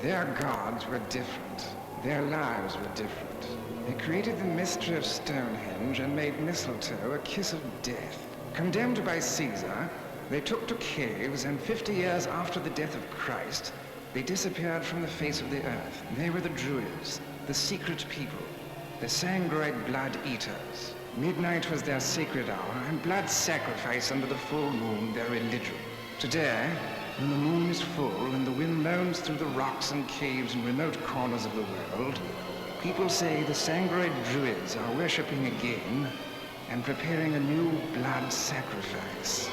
Their gods were different. Their lives were different. They created the mystery of Stonehenge and made mistletoe a kiss of death. Condemned by Caesar, they took to caves, and 50 years after the death of Christ, they disappeared from the face of the earth. They were the Druids, the secret people, the sanguine blood eaters. Midnight was their sacred hour, and blood sacrifice under the full moon their religion. Today, when the moon is full and the wind moans through the rocks and caves in remote corners of the world, people say the sanguine Druids are worshipping again and preparing a new blood sacrifice.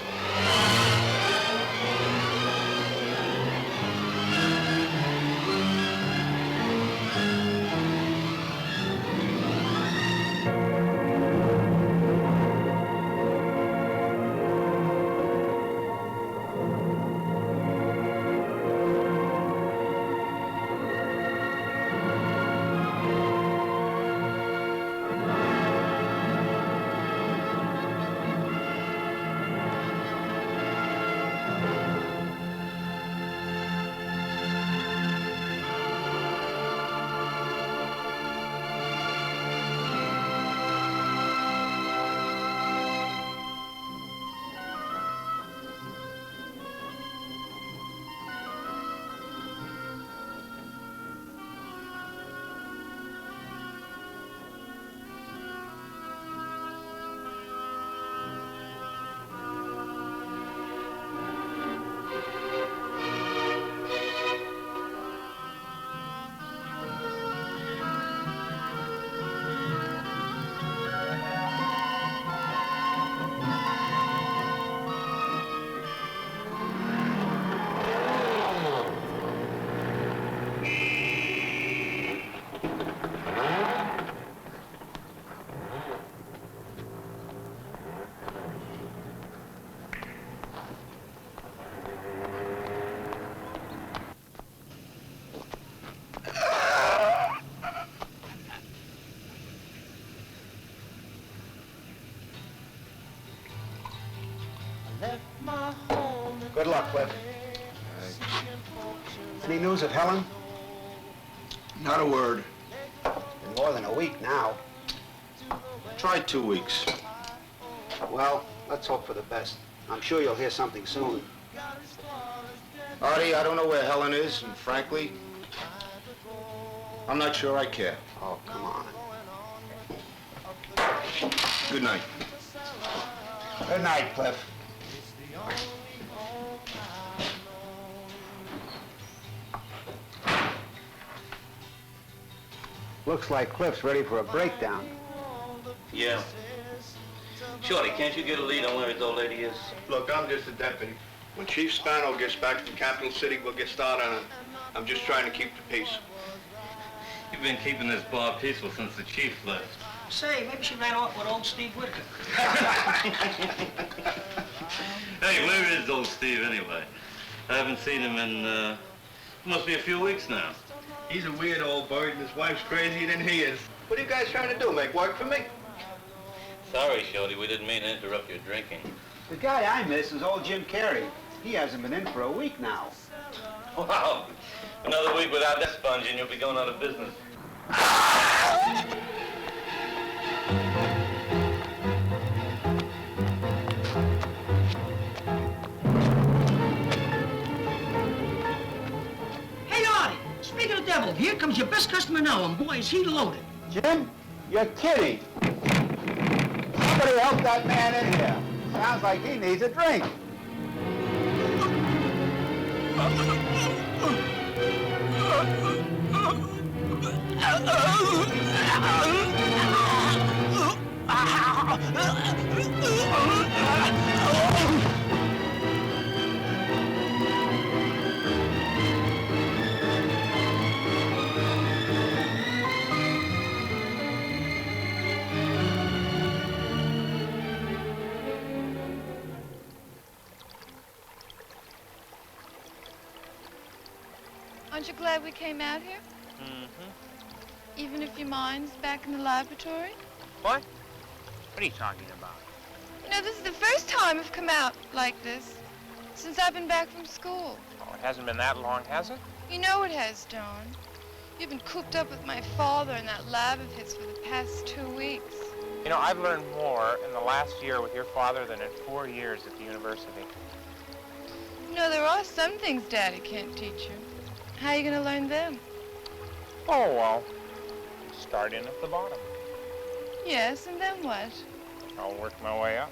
Good luck, Cliff. Any news of Helen? Not a word. Been more than a week now. Tried 2 weeks. Well, let's hope for the best. I'm sure you'll hear something soon. Artie, I don't know where Helen is, and frankly, I'm not sure I care. Oh, come on. Good night. Good night, Cliff. Looks like Cliff's ready for a breakdown. Yeah. Shorty, can't you get a lead on where his old lady is? Look, I'm just a deputy. When Chief Spano gets back from Capital City, we'll get started on it. I'm just trying to keep the peace. You've been keeping this bar peaceful since the chief left. Say, maybe she ran off with old Steve Whitaker. Hey, where is old Steve anyway? I haven't seen him in, must be a few weeks now. He's a weird old bird, and his wife's crazier than he is. What are you guys trying to do, make work for me? Sorry, Shorty, we didn't mean to interrupt your drinking. The guy I miss is old Jim Carey. He hasn't been in for a week now. Wow. Another week without that sponge and you'll be going out of business. Hey, Artie, speaking of devil, here comes your best customer now, and boy, is he loaded. Jim, you're kidding. Somebody help that man in here. Sounds like he needs a drink. Aren't you glad we came out here? Mm-hmm. Even if your mind's back in the laboratory? What? What are you talking about? You know, this is the first time I've come out like this since I've been back from school. Oh, it hasn't been that long, has it? You know it has, Dawn. You've been cooped up with my father in that lab of his for the past 2 weeks. You know, I've learned more in the last year with your father than in 4 years at the university. You know, there are some things Daddy can't teach you. How are you going to learn them? Oh, well, start in at the bottom. Yes, and then what? I'll work my way up.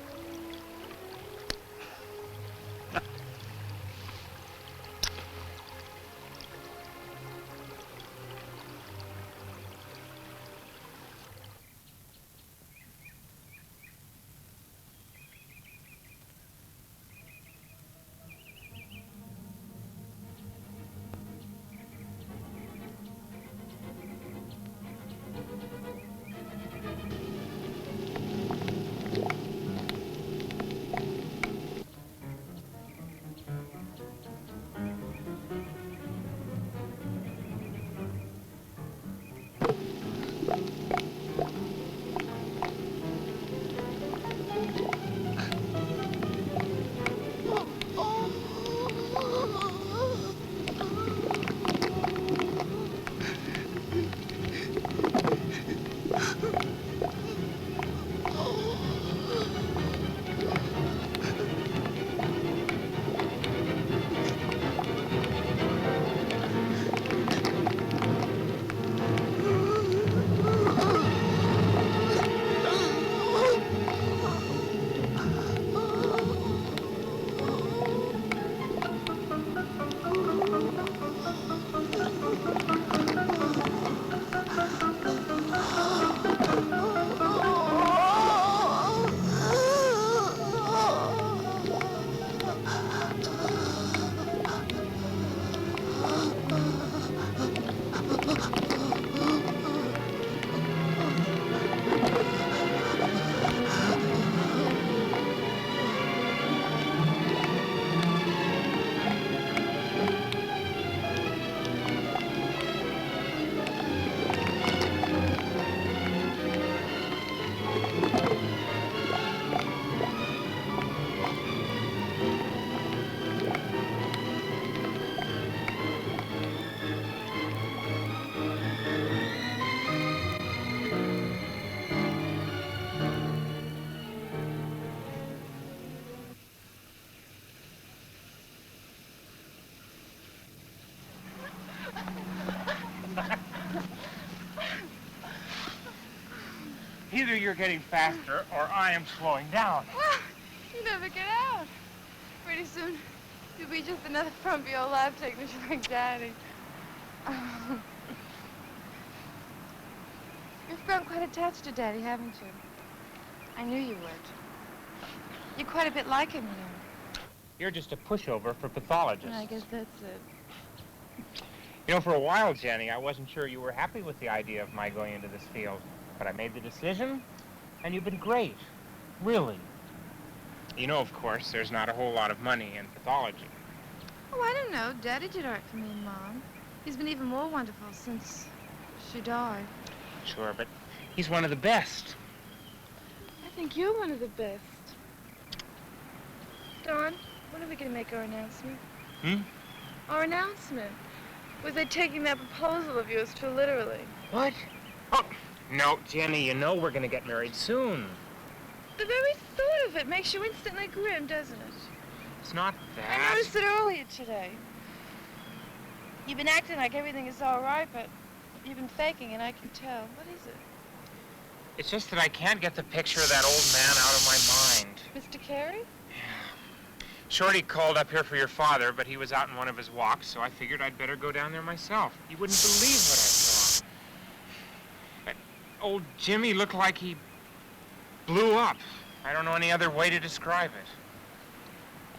Either you're getting faster or I am slowing down. You never get out. Pretty soon, you'll be just another frumpy old lab technician like Daddy. You've grown quite attached to Daddy, haven't you? I knew you would. You're quite a bit like him, you know. You're just a pushover for pathologists. I guess that's it. You know, for a while, Jenny, I wasn't sure you were happy with the idea of my going into this field. But I made the decision, and you've been great. Really. You know, of course, there's not a whole lot of money in pathology. Oh, I don't know. Daddy did art for me and Mom. He's been even more wonderful since she died. Sure, but he's one of the best. I think you're one of the best. Dawn, when are we going to make our announcement? Our announcement. Was they taking that proposal of yours too literally? What? Oh, no, Jenny, you know we're going to get married soon. The very thought of it makes you instantly grim, doesn't it? It's not that. I noticed it earlier today. You've been acting like everything is all right, but you've been faking, and I can tell. What is it? It's just that I can't get the picture of that old man out of my mind. Mr. Carey? Shorty called up here for your father, but he was out in one of his walks, so I figured I'd better go down there myself. You wouldn't believe what I saw. That old Jimmy looked like he blew up. I don't know any other way to describe it.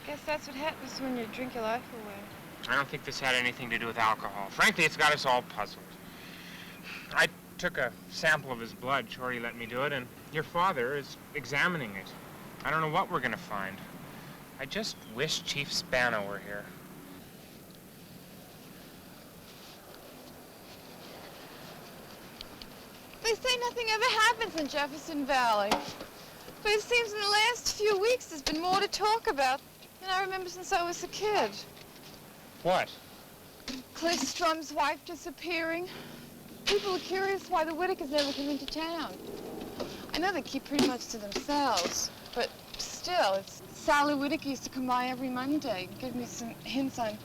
I guess that's what happens when you drink your life away. I don't think this had anything to do with alcohol. Frankly, it's got us all puzzled. I took a sample of his blood. Shorty let me do it, and your father is examining it. I don't know what we're going to find. I just wish Chief Spano were here. They say nothing ever happens in Jefferson Valley. But it seems in the last few weeks there's been more to talk about than I remember since I was a kid. What? Cliff Strum's wife disappearing. People are curious why the Whitakers never come into town. I know they keep pretty much to themselves, but still, it's Sally Whitaker used to come by every Monday, give me some hints on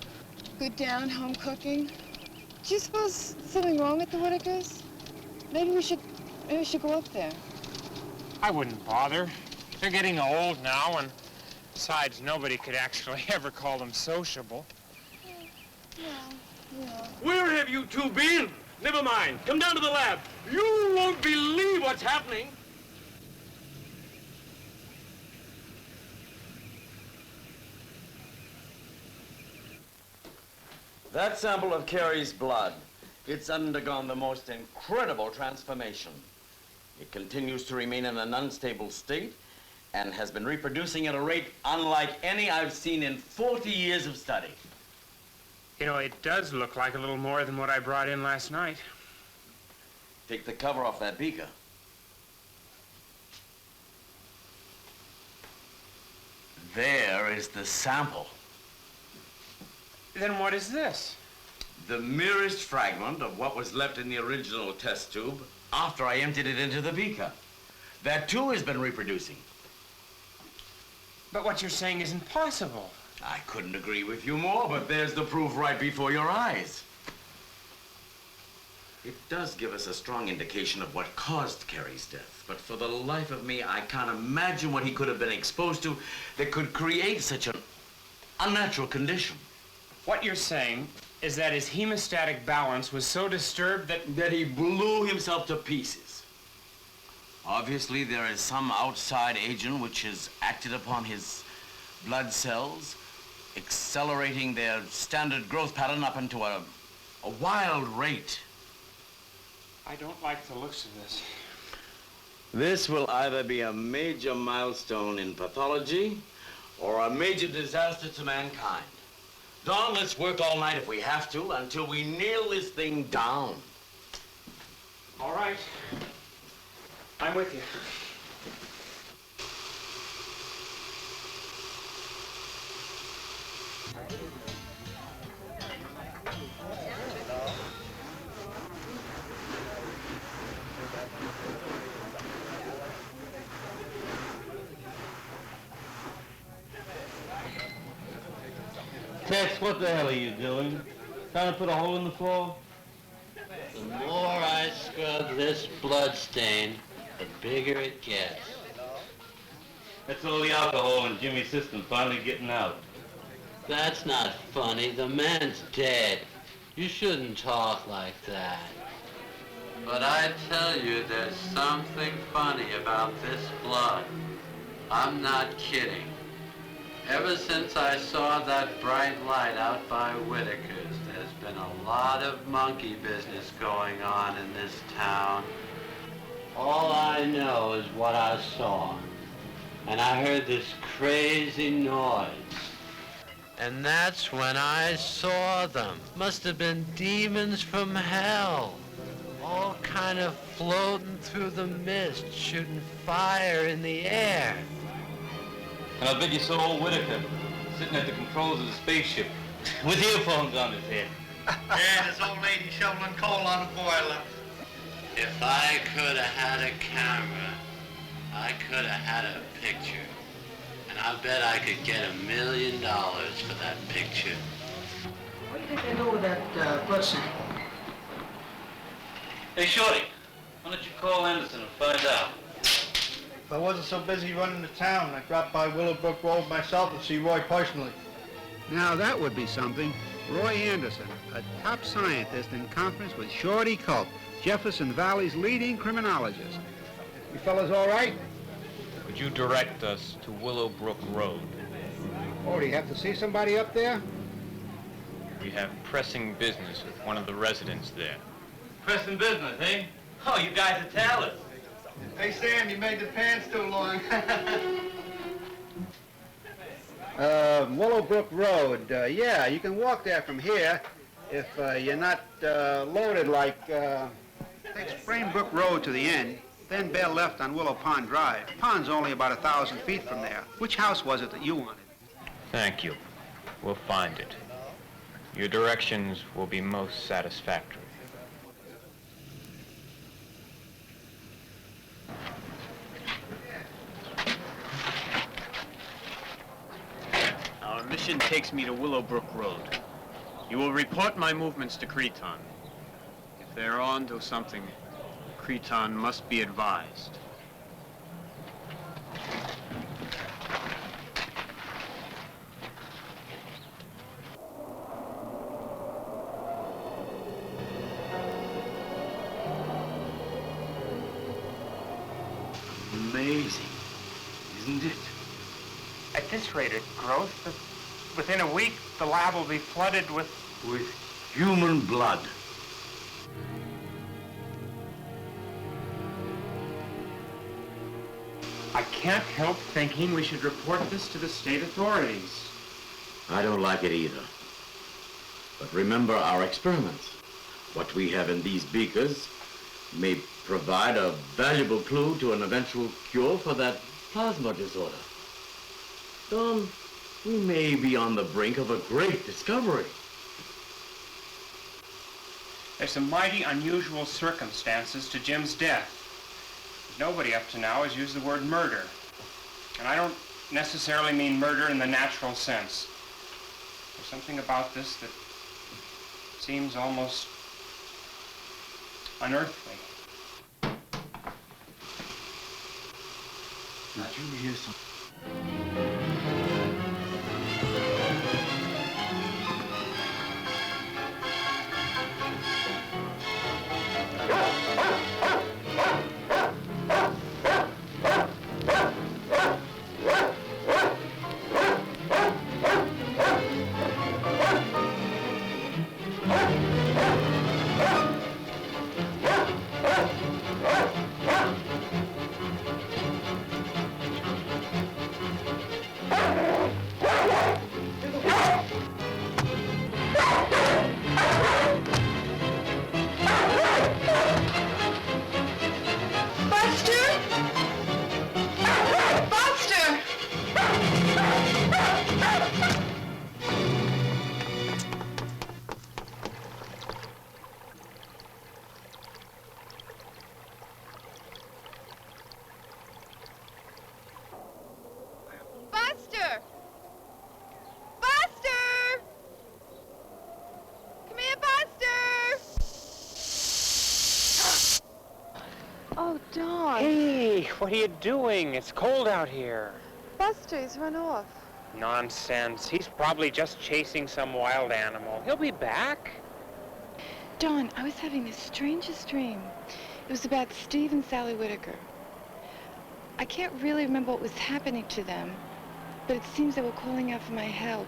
good down-home cooking. Do you suppose something wrong with the Whitakers? Maybe we should go up there. I wouldn't bother. They're getting old now, and besides, nobody could actually ever call them sociable. Yeah. Where have you two been? Never mind. Come down to the lab. You won't believe what's happening. That sample of Carey's blood, it's undergone the most incredible transformation. It continues to remain in an unstable state and has been reproducing at a rate unlike any I've seen in 40 years of study. You know, it does look like a little more than what I brought in last night. Take the cover off that beaker. There is the sample. Then what is this? The merest fragment of what was left in the original test tube after I emptied it into the beaker. That too has been reproducing. But what you're saying isn't possible. I couldn't agree with you more, but there's the proof right before your eyes. It does give us a strong indication of what caused Carey's death, but for the life of me, I can't imagine what he could have been exposed to that could create such an unnatural condition. What you're saying is that his hemostatic balance was so disturbed that he blew himself to pieces. Obviously, there is some outside agent which has acted upon his blood cells, accelerating their standard growth pattern up into a wild rate. I don't like the looks of this. This will either be a major milestone in pathology or a major disaster to mankind. Don, let's work all night if we have to until we nail this thing down. All right. I'm with you. Tex, what the hell are you doing? Trying to put a hole in the floor? The more I scrub this blood stain, the bigger it gets. That's all the alcohol in Jimmy's system finally getting out. That's not funny. The man's dead. You shouldn't talk like that. But I tell you, there's something funny about this blood. I'm not kidding. Ever since I saw that bright light out by Whitaker's, there's been a lot of monkey business going on in this town. All I know is what I saw. And I heard this crazy noise. And that's when I saw them. Must have been demons from hell. All kind of floating through the mist, shooting fire in the air. And I bet you saw old Whitaker sitting at the controls of the spaceship with earphones on his head. Yeah, this old lady shoveling coal on a boiler. If I could have had a camera, I could have had a picture. And I bet I could get $1 million for that picture. What do you think they know with that blood sample? Hey, Shorty, why don't you call Anderson and find out? If I wasn't so busy running the town, I'd drop by Willowbrook Road myself and see Roy personally. Now that would be something. Roy Anderson, a top scientist in conference with Shorty Culp, Jefferson Valley's leading criminologist. You fellas all right? Could you direct us to Willowbrook Road? Oh, do you have to see somebody up there? We have pressing business with one of the residents there. Pressing business, eh? Oh, you guys are talented. Hey, Sam, you made the pants too long. Willowbrook Road. Yeah, you can walk there from here if you're not loaded like... Take Springbrook Road to the end, then bear left on Willow Pond Drive. Pond's only about 1,000 feet from there. Which house was it that you wanted? Thank you. We'll find it. Your directions will be most satisfactory. Our mission takes me to Willowbrook Road. You will report my movements to Creton. If they're on to something, Creton must be advised. Amazing, isn't it? At this rate of growth, within a week, the lab will be flooded with Human blood. I can't help thinking we should report this to the state authorities. I don't like it either. But remember our experiments. What we have in these beakers may provide a valuable clue to an eventual cure for that plasma disorder. Don, we may be on the brink of a great discovery. There's some mighty unusual circumstances to Jim's death. Nobody up to now has used the word murder. And I don't necessarily mean murder in the natural sense. There's something about this that seems almost unearthly. Did you hear something? Oh, Don. Hey, what are you doing? It's cold out here. Buster, he's run off. Nonsense. He's probably just chasing some wild animal. He'll be back. Don, I was having the strangest dream. It was about Steve and Sally Whitaker. I can't really remember what was happening to them, but it seems they were calling out for my help.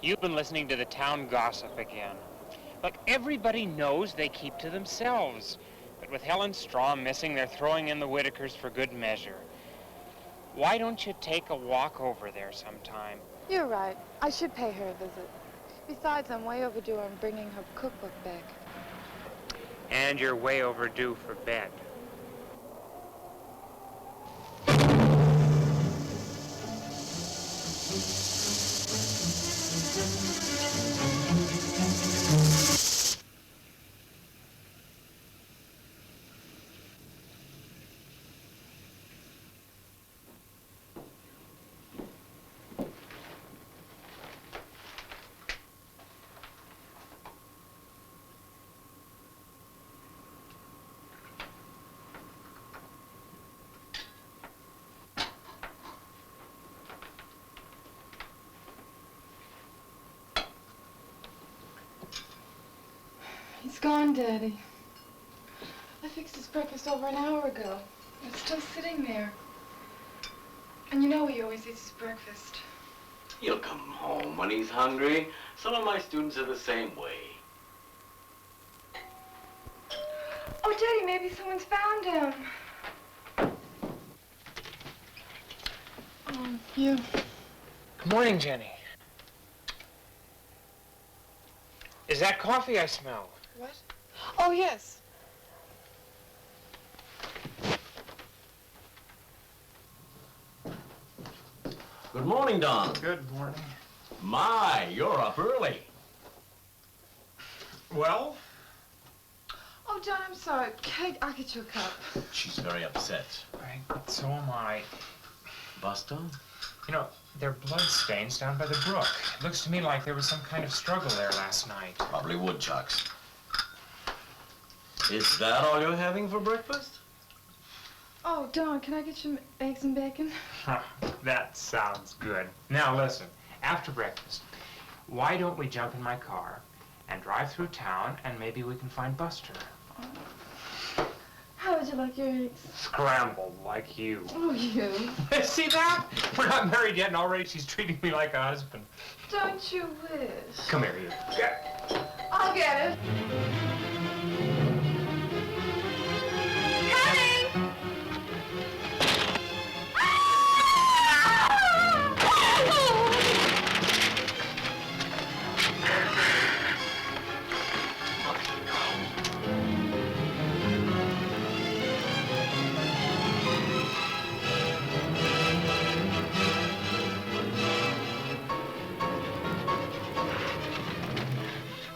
You've been listening to the town gossip again. Look, everybody knows they keep to themselves. But with Helen Straw missing, they're throwing in the Whitakers for good measure. Why don't you take a walk over there sometime? You're right. I should pay her a visit. Besides, I'm way overdue on bringing her cookbook back. And you're way overdue for bed. He's gone, Daddy. I fixed his breakfast over an hour ago. It's still sitting there. And you know he always eats his breakfast. He'll come home when he's hungry. Some of my students are the same way. Oh, Daddy, maybe someone's found him. You. Good morning, Jenny. Is that coffee I smell? What? Oh, yes. Good morning, Don. Good morning. My, you're up early. Well? Oh, John, I'm sorry. Kate, I'll get you a cup. She's very upset. Right, so am I. Buster? You know, there are blood stains down by the brook. It looks to me like there was some kind of struggle there last night. Probably woodchucks. Is that all you're having for breakfast? Oh, Don, can I get you eggs and bacon? That sounds good. Now listen, after breakfast, why don't we jump in my car and drive through town and maybe we can find Buster? How would you like your eggs? Scrambled, like you. Oh, you. See that? We're not married yet and already she's treating me like a husband. Don't you wish? Come here, you. I'll get it.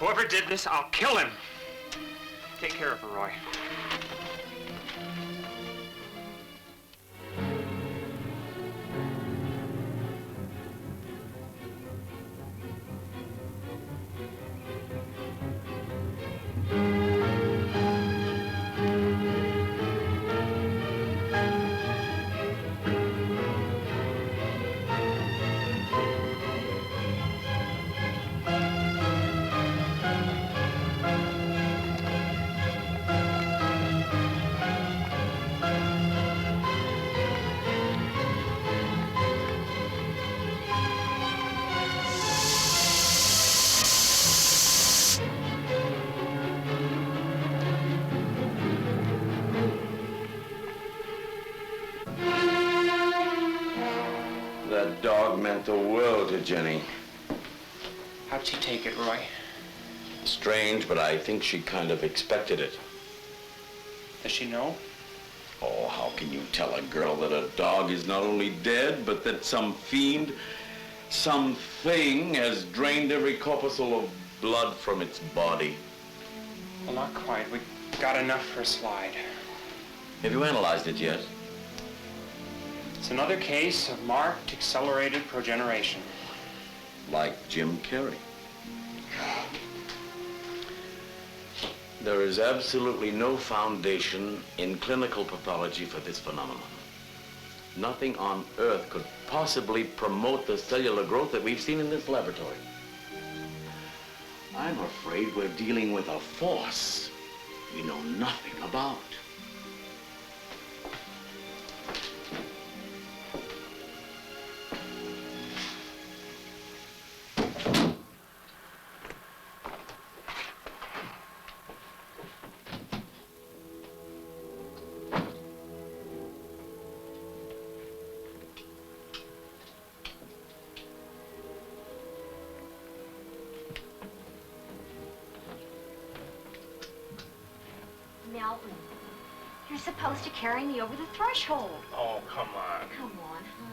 Whoever did this, I'll kill him. Take care of her, Roy. That dog meant the world to Jenny. How'd she take it, Roy? Strange, but I think she kind of expected it. Does she know? Oh, how can you tell a girl that a dog is not only dead, but that some fiend, something has drained every corpuscle of blood from its body? Well, not quite. We got enough for a slide. Have you analyzed it yet? It's another case of marked accelerated progeneration. Like Jim Carrey. There is absolutely no foundation in clinical pathology for this phenomenon. Nothing on Earth could possibly promote the cellular growth that we've seen in this laboratory. I'm afraid we're dealing with a force we know nothing about. Melton, you're supposed to carry me over the threshold. Oh, come on. Come on, honey.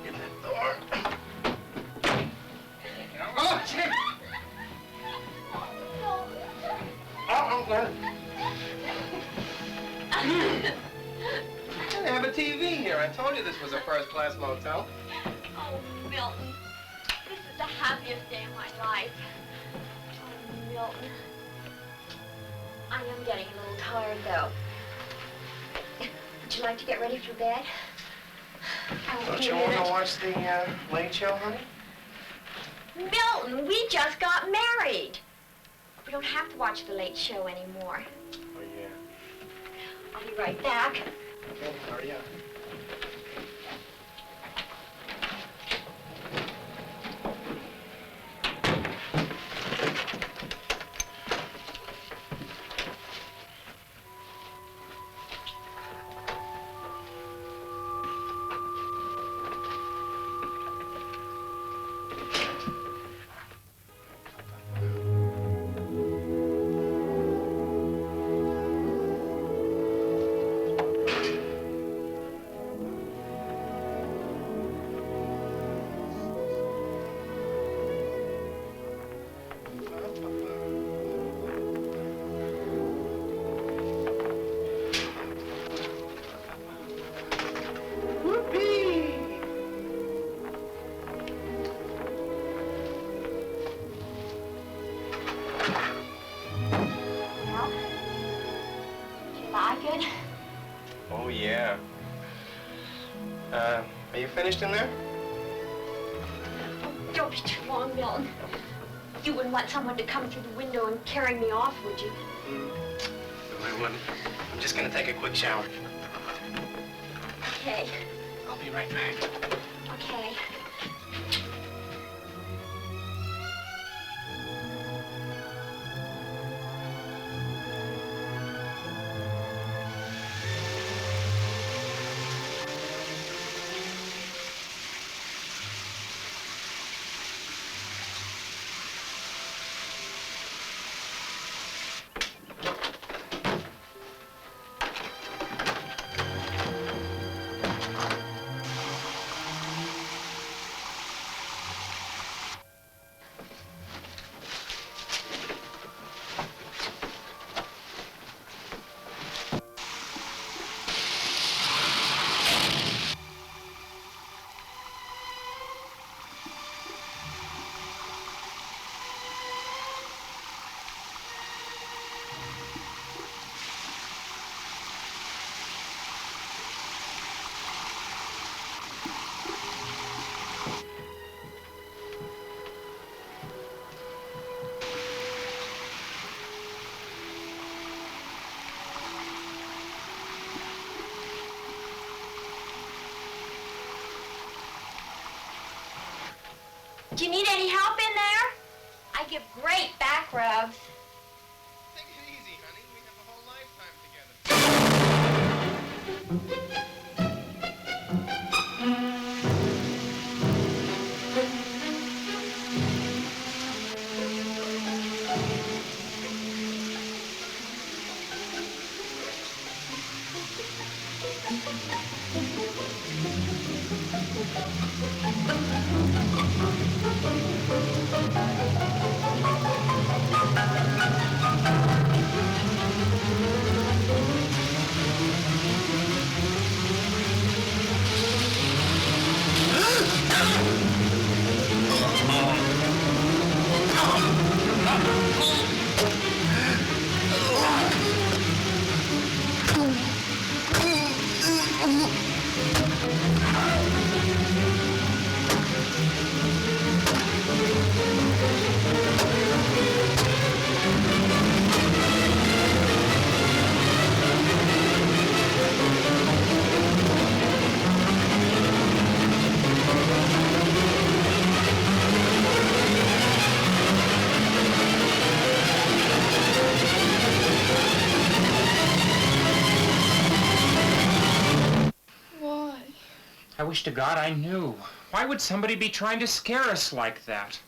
In that door. Oh, Jim! Oh, They have a TV here. I told you this was a first-class motel. Oh, Milton, this is the happiest day of my life. Oh, Milton. I am getting a little tired, though. Would you like to get ready for bed? Don't you want to watch the Late Show, honey? Milton, we just got married. We don't have to watch the Late Show anymore. Oh, yeah. I'll be right back. Okay, hurry up. Are you finished in there? Don't be too long, Milton. You wouldn't want someone to come through the window and carry me off, would you? No, I wouldn't. I'm just gonna take a quick shower. Okay. I'll be right back. Okay. Do you need any help in there? I give great back rubs. Take it easy, honey. We have a whole lifetime together. I wish to God I knew. Why would somebody be trying to scare us like that?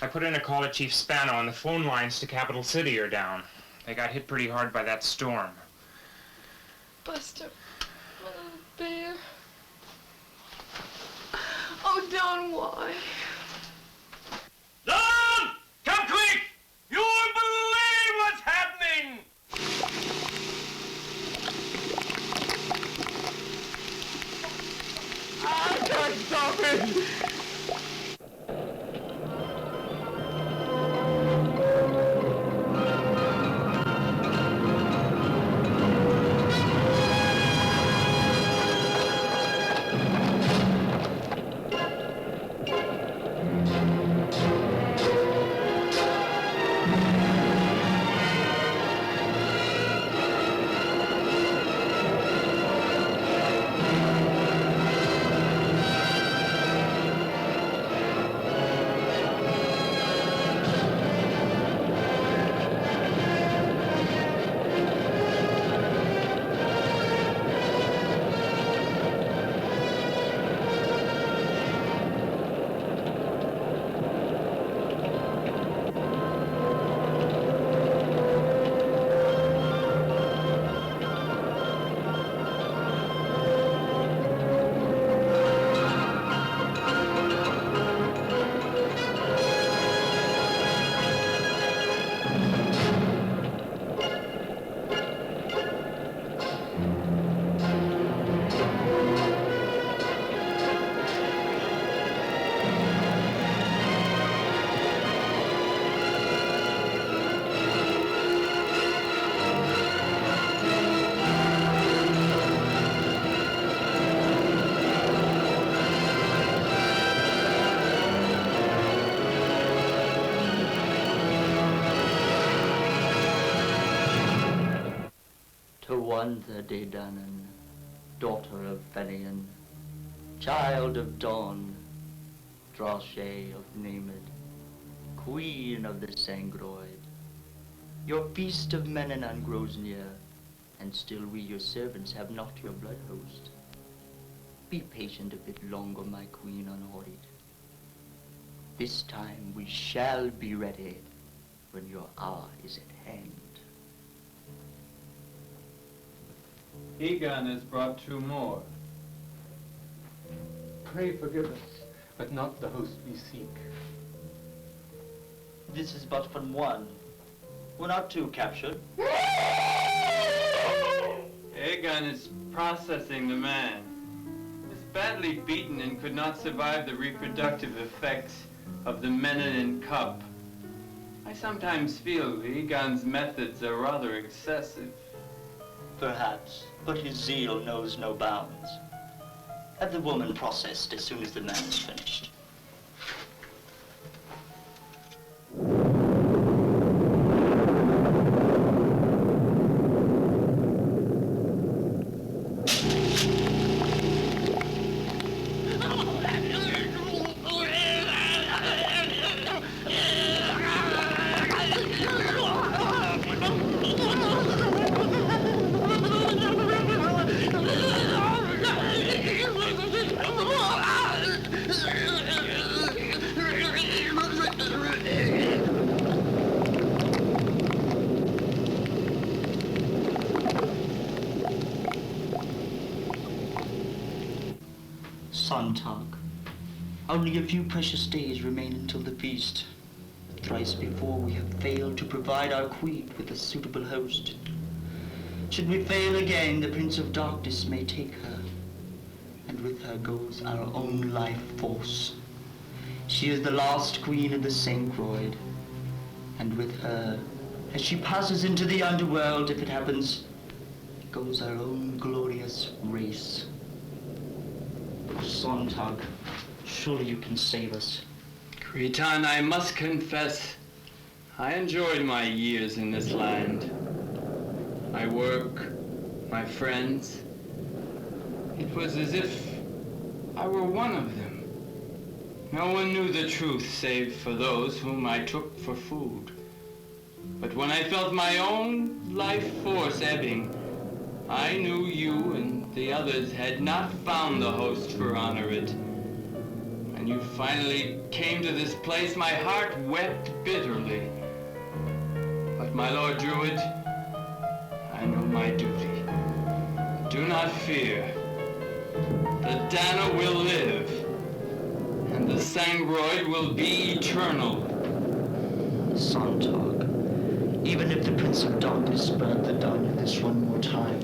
I put in a call to Chief Spano, and the phone lines to Capital City are down. They got hit pretty hard by that storm. Buster, my little bear. Oh, Don, why? Don! Come quick! You won't believe what's happening! I can't stop it! Wanda de Danann, daughter of Fenian, child of Dawn, Droshe of Nemad, queen of the Sangroid. Your feast of Menanan grows near, and still we, your servants, have not your blood host. Be patient a bit longer, my queen unhurried. This time we shall be ready when your hour is at hand. Egon has brought 2 more. Pray forgive us, but not the host we seek. This is but from 1. Were not 2 captured? Egon is processing the man. He was badly beaten and could not survive the reproductive effects of the Menanan cup. I sometimes feel Egon's methods are rather excessive. Perhaps, but his zeal knows no bounds. Have the woman processed as soon as the man is finished. Sontag, only a few precious days remain until the feast. Thrice before we have failed to provide our queen with a suitable host. Should we fail again, the Prince of Darkness may take her, and with her goes our own life force. She is the last queen of the Sangroid, and with her, as she passes into the underworld, if it happens, goes our own glorious race. Sontag, surely you can save us. Cretan, I must confess, I enjoyed my years in this land. My work, my friends. It was as if I were one of them. No one knew the truth save for those whom I took for food. But when I felt my own life force ebbing, I knew you and the others had not found the host for Honorit. When you finally came to this place, my heart wept bitterly. But my Lord Druid, I know my duty. Do not fear. The Dana will live, and the Sangroid will be eternal. Sontag, even if the Prince of Darkness burned the Dana this one more time,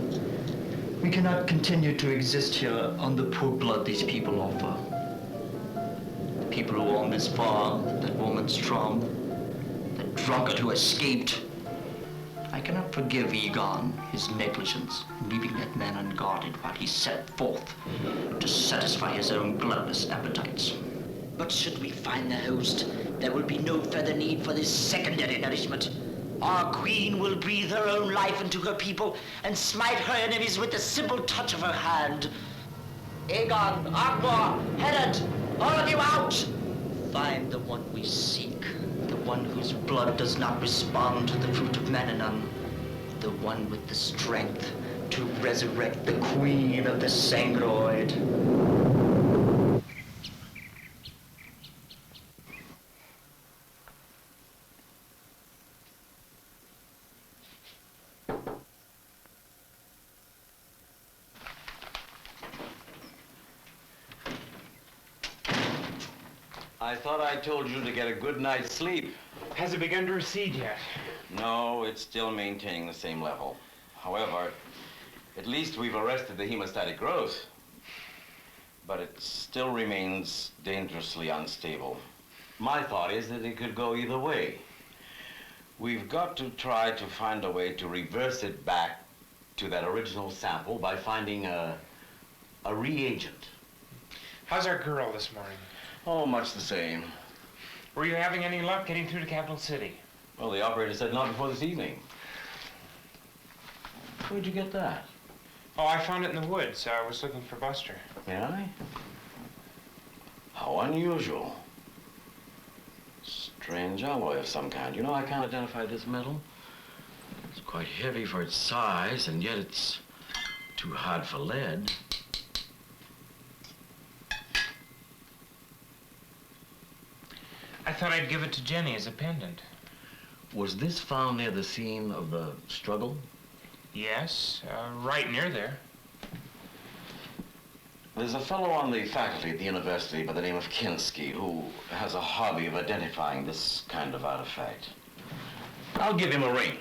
we cannot continue to exist here on the poor blood these people offer. The people who own this farm, that woman Strom, the drunkard who escaped. I cannot forgive Egon his negligence in leaving that man unguarded while he set forth to satisfy his own bloodless appetites. But should we find the host, there will be no further need for this secondary nourishment. Our queen will breathe her own life into her people and smite her enemies with the simple touch of her hand. Aegon, Akbar, Herod, all of you out! Find the one we seek, the one whose blood does not respond to the fruit of Menanan, the one with the strength to resurrect the queen of the Sangroid. I thought I told you to get a good night's sleep. Has it begun to recede yet? No, it's still maintaining the same level. However, at least we've arrested the hemostatic growth. But it still remains dangerously unstable. My thought is that it could go either way. We've got to try to find a way to reverse it back to that original sample by finding a reagent. How's our girl this morning? Oh, much the same. Were you having any luck getting through to Capital City? Well, the operator said not before this evening. Where'd you get that? Oh, I found it in the woods. I was looking for Buster. Yeah? How unusual. Strange alloy of some kind. You know, I can't identify this metal. It's quite heavy for its size, and yet it's too hard for lead. I thought I'd give it to Jenny as a pendant. Was this found near the scene of the struggle? Yes, right near there. There's a fellow on the faculty at the university by the name of Kinski who has a hobby of identifying this kind of artifact. I'll give him a ring.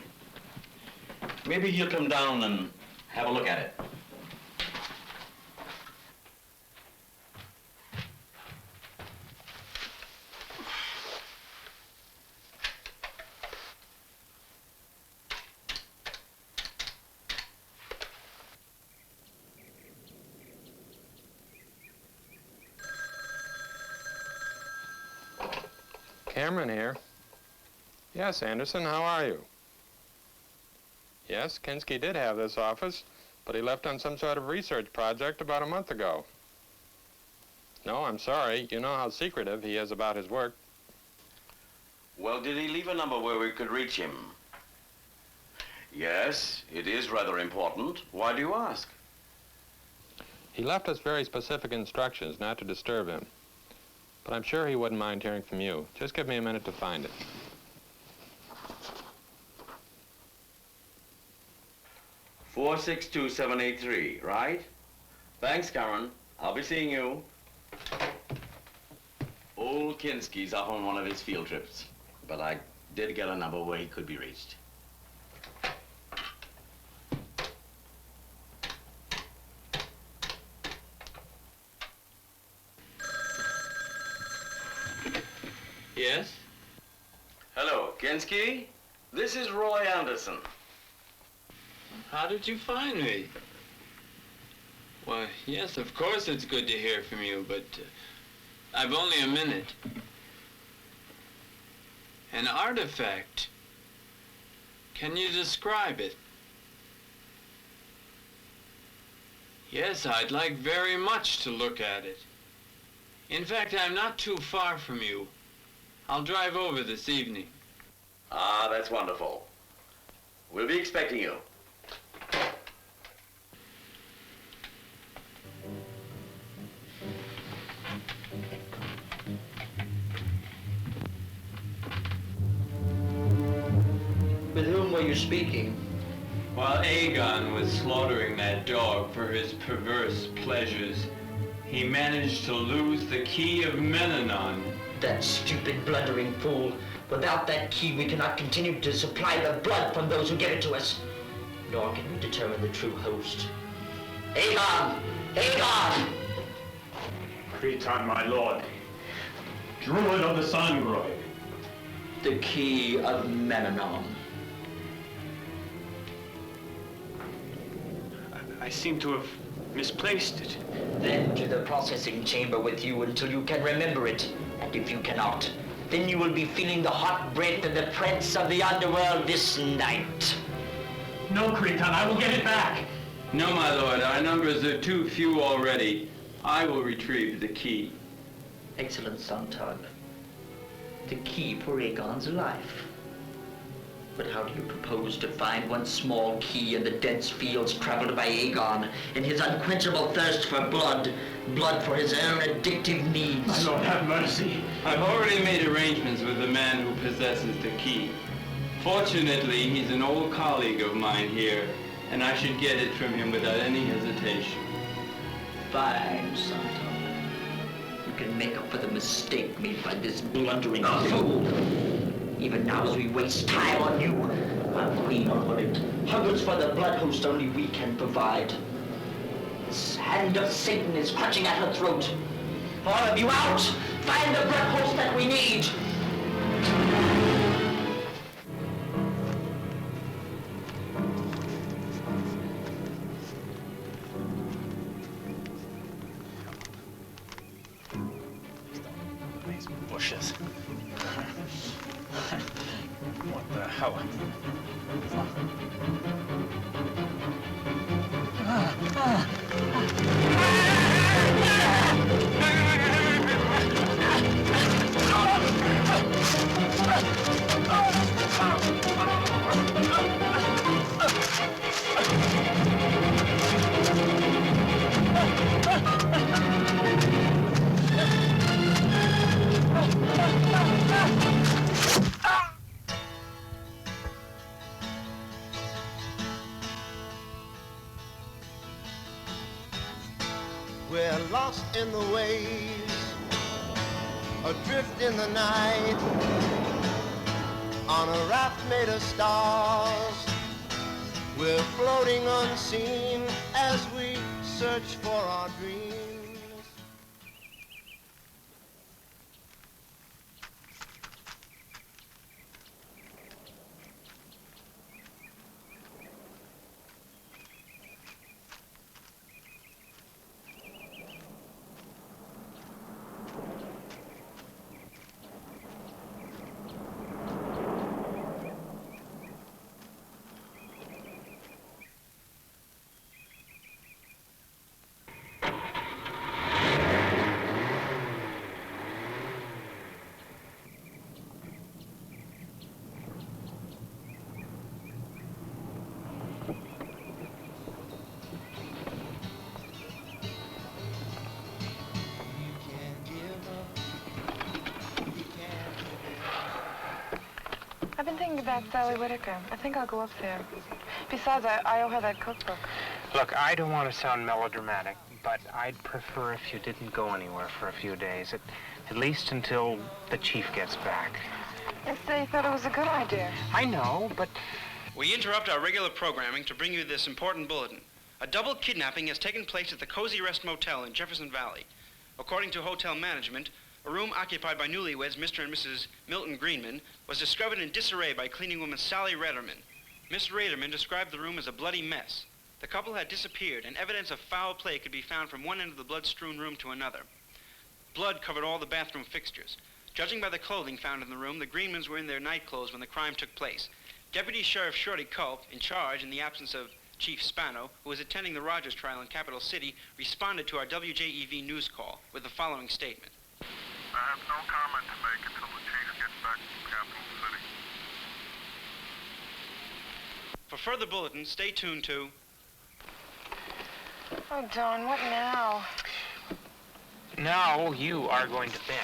Maybe he'll come down and have a look at it. Cameron here. Yes, Anderson, how are you? Yes, Kinski did have this office, but he left on some sort of research project about a month ago. No, I'm sorry. You know how secretive he is about his work. Well, did he leave a number where we could reach him? Yes, it is rather important. Why do you ask? He left us very specific instructions not to disturb him. But I'm sure he wouldn't mind hearing from you. Just give me a minute to find it. $462-783, right? Thanks, Cameron. I'll be seeing you. Old Kinski's off on one of his field trips, but I did get a number where he could be reached. Yes? Hello, Kinski. This is Roy Anderson. How did you find me? Why, yes, of course it's good to hear from you, but I've only a minute. An artifact. Can you describe it? Yes, I'd like very much to look at it. In fact, I'm not too far from you. I'll drive over this evening. Ah, that's wonderful. We'll be expecting you. With whom were you speaking? While Aegon was slaughtering that dog for his perverse pleasures, he managed to lose the key of Menanon. That stupid, blundering fool. Without that key, we cannot continue to supply the blood from those who give it to us. Nor can we determine the true host. Aegon! Aegon! Creton, my lord. Druid of the Sungroid. The key of Menanon. I seem to have misplaced it. Then to the processing chamber with you until you can remember it. And if you cannot, then you will be feeling the hot breath of the prince of the underworld this night. No, Creton, I will get it back. No, my lord, our numbers are too few already. I will retrieve the key. Excellent, Sontag. The key for Aegon's life. But how do you propose to find one small key in the dense fields traveled by Aegon in his unquenchable thirst for blood? Blood for his own addictive needs. My lord, have mercy. I've already made arrangements with the man who possesses the key. Fortunately, he's an old colleague of mine here, and I should get it from him without any hesitation. Fine, Sontag. You can make up for the mistake made by this blundering fool. Even now, as we waste time on you, our queen unhooded hungers for the blood host only we can provide. This hand of Satan is clutching at her throat. All of you out! Find the blood host that we need! These bushes. What the hell? We're lost in the waves, adrift in the night, on a raft made of stars. We're floating unseen as we search for our dreams. I've been thinking about Sally Whitaker. I think I'll go up there. Besides, I owe her that cookbook. Look, I don't want to sound melodramatic, but I'd prefer if you didn't go anywhere for a few days, at least until the chief gets back. Yesterday you thought it was a good idea. I know, but... We interrupt our regular programming to bring you this important bulletin. A double kidnapping has taken place at the Cozy Rest Motel in Jefferson Valley. According to hotel management, a room occupied by newlyweds Mr. and Mrs. Milton Greenman was discovered in disarray by cleaning woman Sally Rederman. Miss Rederman described the room as a bloody mess. The couple had disappeared, and evidence of foul play could be found from one end of the blood-strewn room to another. Blood covered all the bathroom fixtures. Judging by the clothing found in the room, the Greenmans were in their nightclothes when the crime took place. Deputy Sheriff Shorty Culp, in charge in the absence of Chief Spano, who was attending the Rogers trial in Capital City, responded to our WJEV news call with the following statement. I have no comment to make until the chief gets back from Capital City. For further bulletins, stay tuned to... Oh, Don, what now? Now you are going to bed.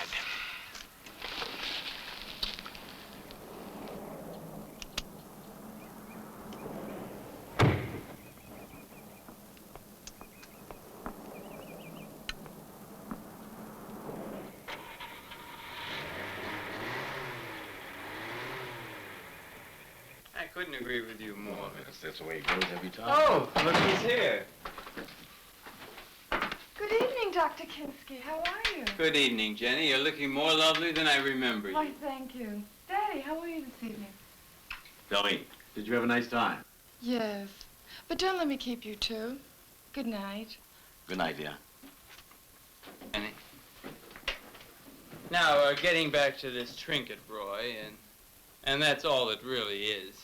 I couldn't agree with you more. That's the way it goes every time. Oh, look who's here. Good evening, Dr. Kinsky. How are you? Good evening, Jenny. You're looking more lovely than I remember you. Why, thank you. Daddy, how are you this evening? Billy, did you have a nice time? Yes. But don't let me keep you too. Good night. Good night, dear. Jenny. Now, getting back to this trinket, Roy, and that's all it really is.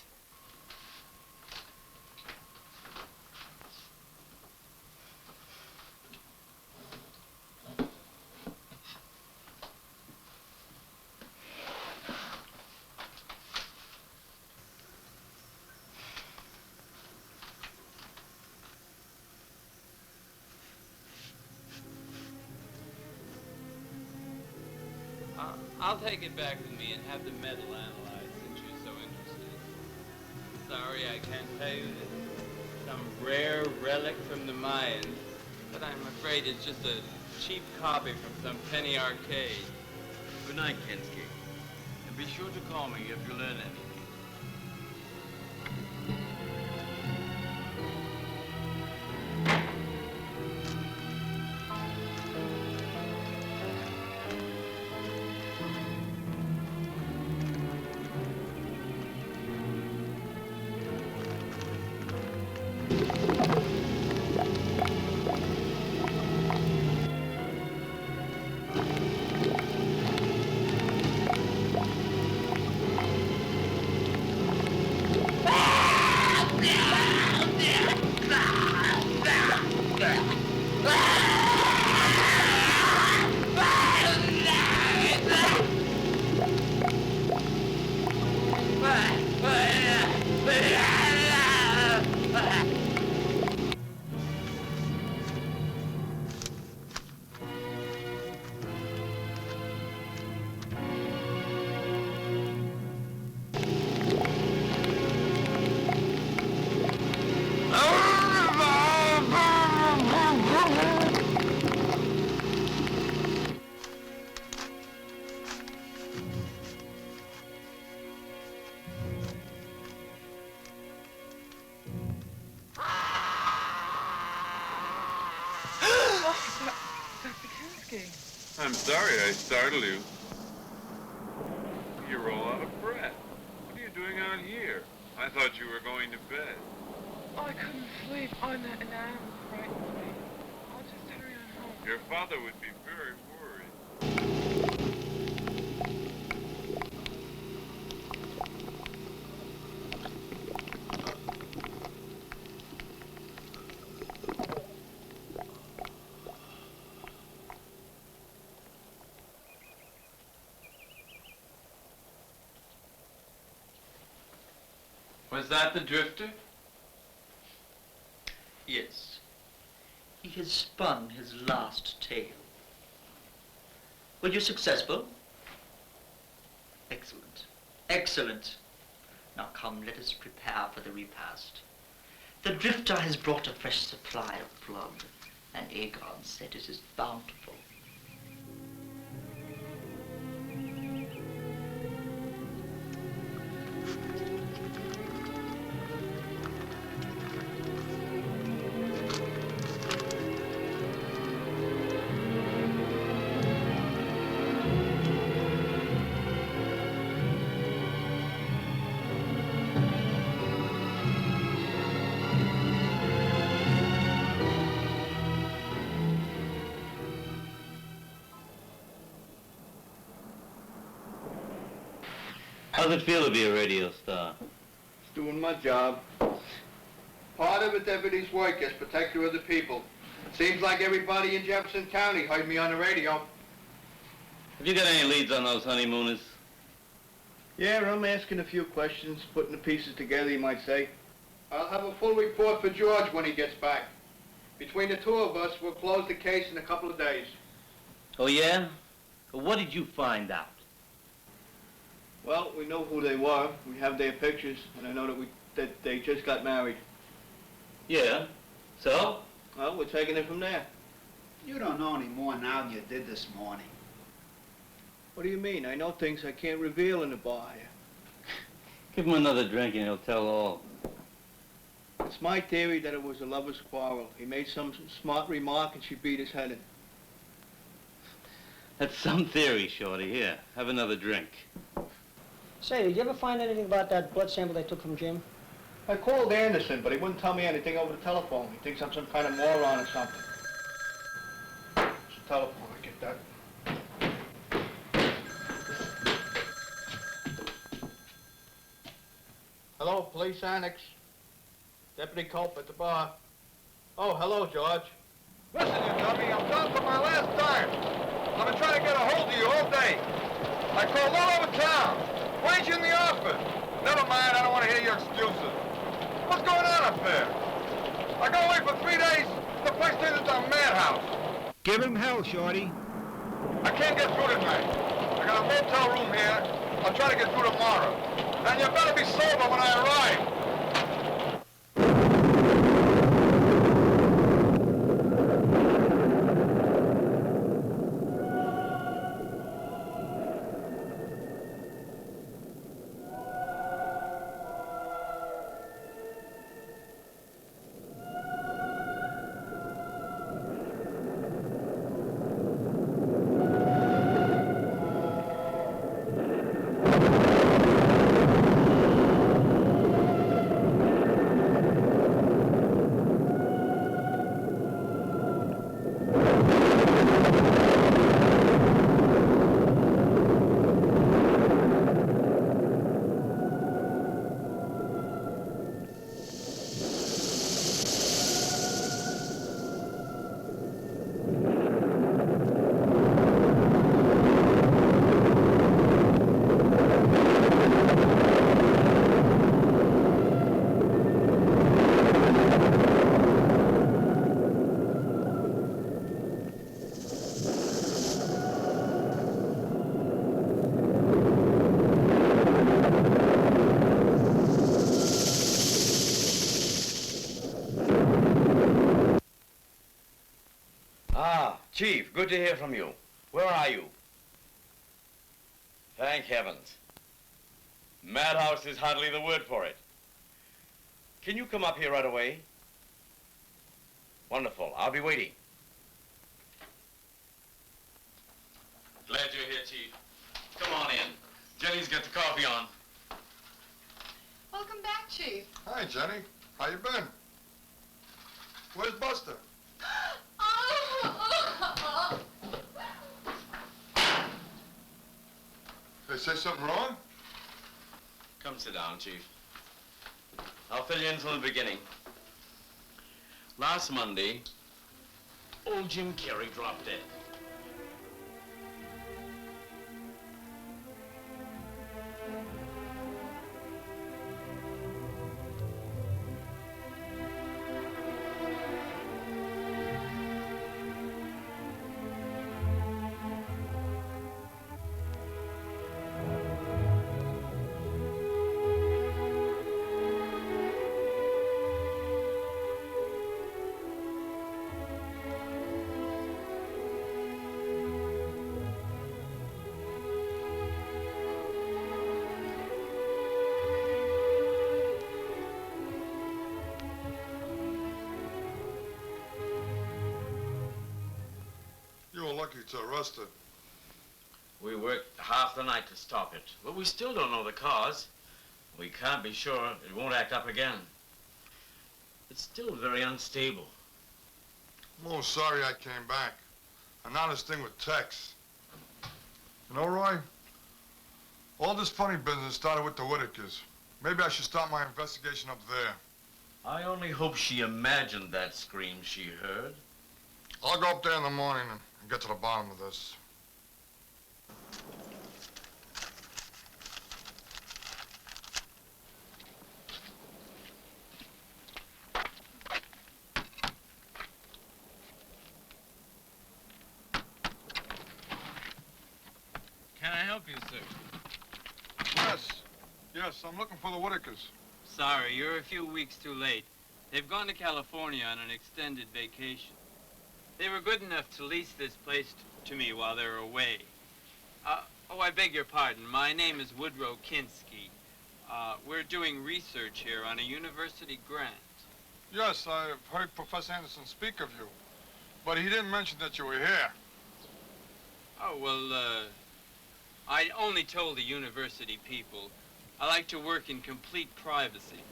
I'll take it back with me and have the metal analyzed since you're so interested. Sorry I can't tell you it's some rare relic from the Mayans, but I'm afraid it's just a cheap copy from some penny arcade. Good night, Kinsky. And be sure to call me if you learn anything. whiskey. I'm sorry I startled you. You're all out of breath. What are you doing out here? I thought you were going to bed. Oh, I couldn't sleep. Oh, and that animal frightened me. I'll just hurry on home. Your father would be very worried. Was that the drifter? Yes. He has spun his last tale. Were you successful? Excellent. Excellent. Now come, let us prepare for the repast. The drifter has brought a fresh supply of blood, and Aegon said it is bountiful. How's it feel to be a radio star? It's doing my job. Part of a deputy's work is protector of the people. Seems like everybody in Jefferson County heard me on the radio. Have you got any leads on those honeymooners? Yeah, I'm asking a few questions, putting the pieces together, you might say. I'll have a full report for George when he gets back. Between the two of us, we'll close the case in a couple of days. Oh, yeah? Well, what did you find out? Well, we know who they were. We have their pictures, and I know that they just got married. Yeah. So? Well, we're taking it from there. You don't know any more now than you did this morning. What do you mean? I know things I can't reveal in the bar here. Give him another drink and he'll tell all. It's my theory that it was a lover's quarrel. He made some smart remark and she beat his head in. That's some theory, Shorty. Here, have another drink. Say, did you ever find anything about that blood sample they took from Jim? I called Anderson, but he wouldn't tell me anything over the telephone. He thinks I'm some kind of moron or something. It's the telephone, I get that. Hello, police annex. Deputy Culp at the bar. Oh, hello, George. Listen, you dummy, I'm down for my last dime. I've been trying to get a hold of you all day. I called all over town. Why ain't you in the office? Never mind, I don't want to hear your excuses. What's going on up there? I go away for 3 days, the place turns into a madhouse. Give him hell, Shorty. I can't get through tonight. I got a motel room here. I'll try to get through tomorrow. And you better be sober when I arrive. Chief, good to hear from you. Where are you? Thank heavens. Madhouse is hardly the word for it. Can you come up here right away? Wonderful. I'll be waiting. Chief. Come on in. Jenny's got the coffee on. Welcome back, Chief. Hi, Jenny. How you been? Where's Buster? They say something wrong? Come sit down, Chief. I'll fill you in from the beginning. Last Monday, old Jim Carey dropped dead. You were lucky to arrest her. We worked half the night to stop it, but we still don't know the cause. We can't be sure it won't act up again. It's still very unstable. I'm most sorry I came back. And now this thing with Tex. You know, Roy? All this funny business started with the Whitakers. Maybe I should start my investigation up there. I only hope she imagined that scream she heard. I'll go up there in the morning and get to the bottom of this. Can I help you, sir? Yes, I'm looking for the Whitakers. Sorry, you're a few weeks too late. They've gone to California on an extended vacation. They were good enough to lease this place to me while they were away. Oh, I beg your pardon. My name is Woodrow Kinski. We're doing research here on a university grant. Yes, I've heard Professor Anderson speak of you. But he didn't mention that you were here. Oh, well, I only told the university people. I like to work in complete privacy.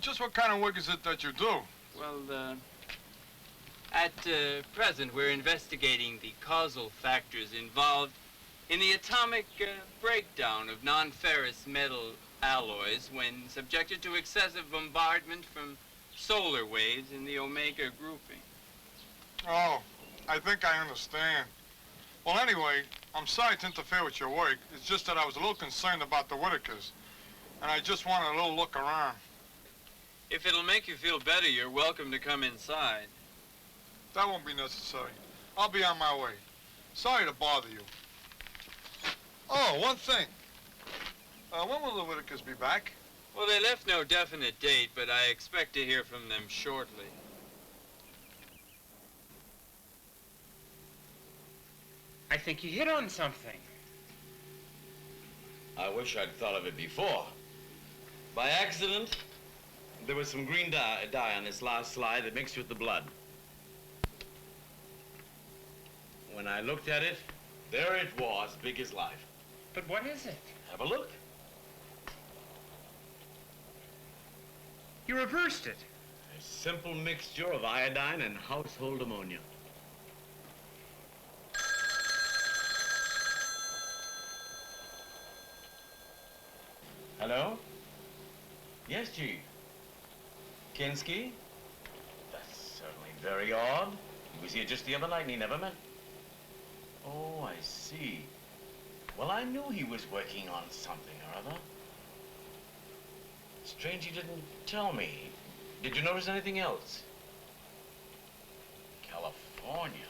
Just what kind of work is it that you do? Well, at present, we're investigating the causal factors involved in the atomic breakdown of non-ferrous metal alloys when subjected to excessive bombardment from solar waves in the omega grouping. Oh, I think I understand. Well, anyway, I'm sorry to interfere with your work. It's just that I was a little concerned about the Whitakers, and I just wanted a little look around. If it'll make you feel better, you're welcome to come inside. That won't be necessary. I'll be on my way. Sorry to bother you. Oh, one thing. When will the Whitakers be back? Well, they left no definite date, but I expect to hear from them shortly. I think you hit on something. I wish I'd thought of it before. By accident, there was some green dye on this last slide that mixed with the blood. When I looked at it, there it was, big as life. But what is it? Have a look. You reversed it. A simple mixture of iodine and household ammonia. Hello? Yes, Chief. Kinski? That's certainly very odd. He was here just the other night and he never met. Oh, I see. Well, I knew he was working on something or other. Strange he didn't tell me. Did you notice anything else? California.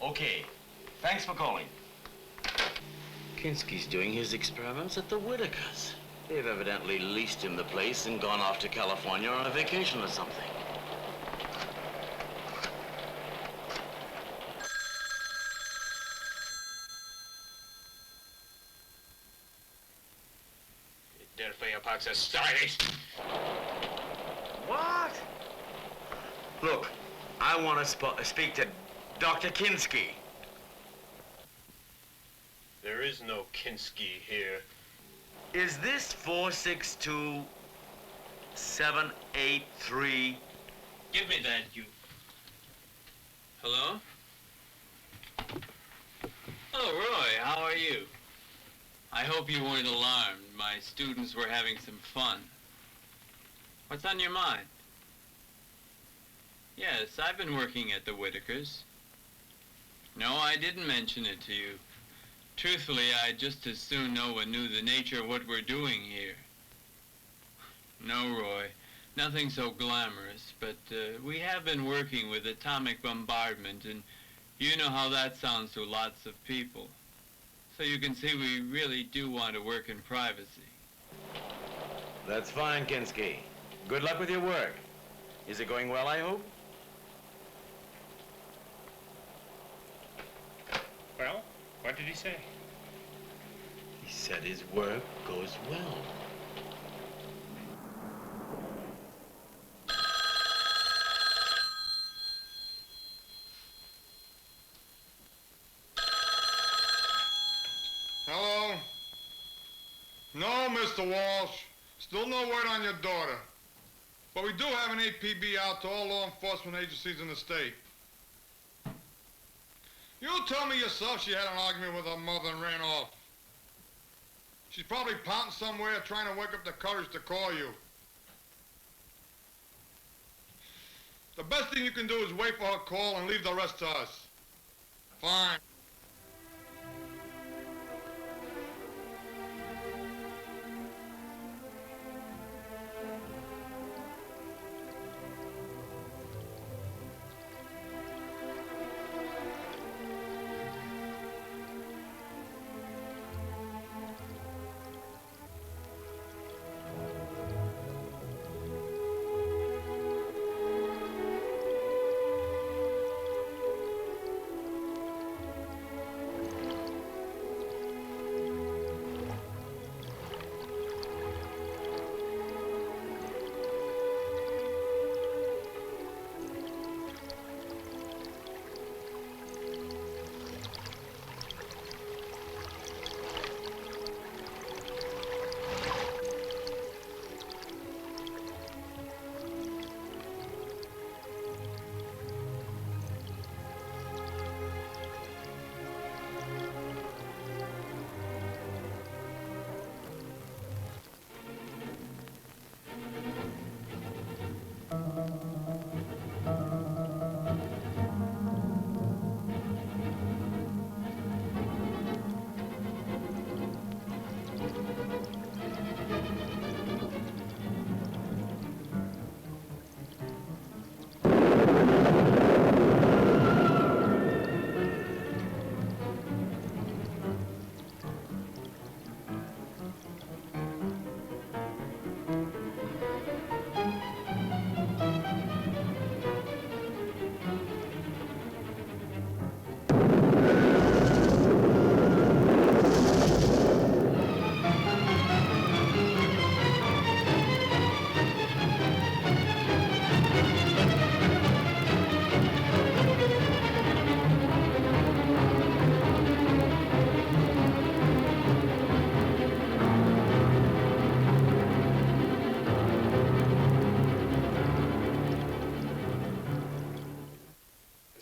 Okay. Thanks for calling. Kinski's doing his experiments at the Whitakers. They've evidently leased him the place and gone off to California on a vacation or something. What? Look, I want to speak to Dr. Kinski. There is no Kinski here. Is this 462-783? Give me that, you. Hello? Oh, Roy, how are you? I hope you weren't alarmed. My students were having some fun. What's on your mind? Yes, I've been working at the Whitakers. No, I didn't mention it to you. Truthfully, I'd just as soon no one knew the nature of what we're doing here. No, Roy, nothing so glamorous, but we have been working with atomic bombardment, and you know how that sounds to lots of people. So you can see we really do want to work in privacy. That's fine, Kinski. Good luck with your work. Is it going well, I hope? Well, what did he say? He said his work goes well. Hello? No, Mr. Walsh. Still no word on your daughter. But we do have an APB out to all law enforcement agencies in the state. You told me yourself she had an argument with her mother and ran off. She's probably pouting somewhere trying to wake up the courage to call you. The best thing you can do is wait for her call and leave the rest to us. Fine.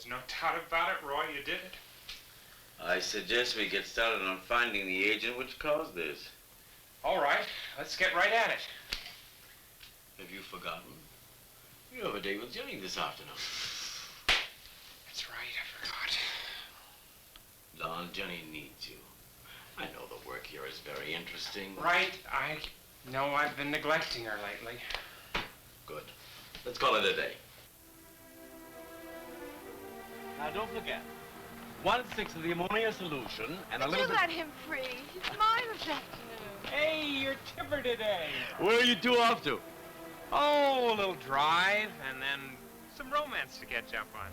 No doubt about it, Roy, you did it. I suggest we get started on finding the agent which caused this. All right, let's get right at it. Have you forgotten? You have a date with Jenny this afternoon. That's right, I forgot. Don, Jenny needs you. I know the work here is very interesting. Right, I know I've been neglecting her lately. Good. Let's call it a day. Now, don't forget, 1/6 of the ammonia solution and a Did little you bit... let him free? He's mine this afternoon. Hey, you're chipper today. Where are you two off to? Oh, a little drive, and then some romance to catch up on.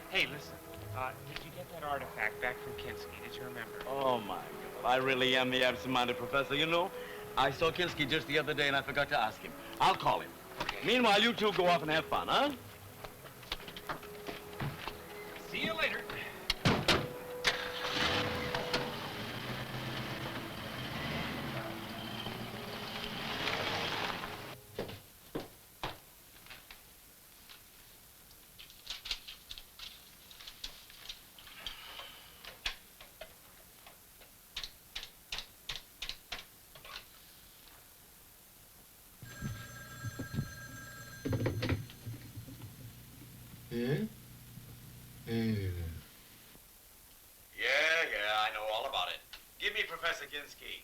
Hey, listen, did you get that artifact back from Kinski? Did you remember? Oh, my God. I really am the absent-minded professor. You know, I saw Kinski just the other day, and I forgot to ask him. I'll call him. Okay. Meanwhile, you two go off and have fun, huh? See you later. Hmm? Yeah, I know all about it. Give me Professor Ginsky.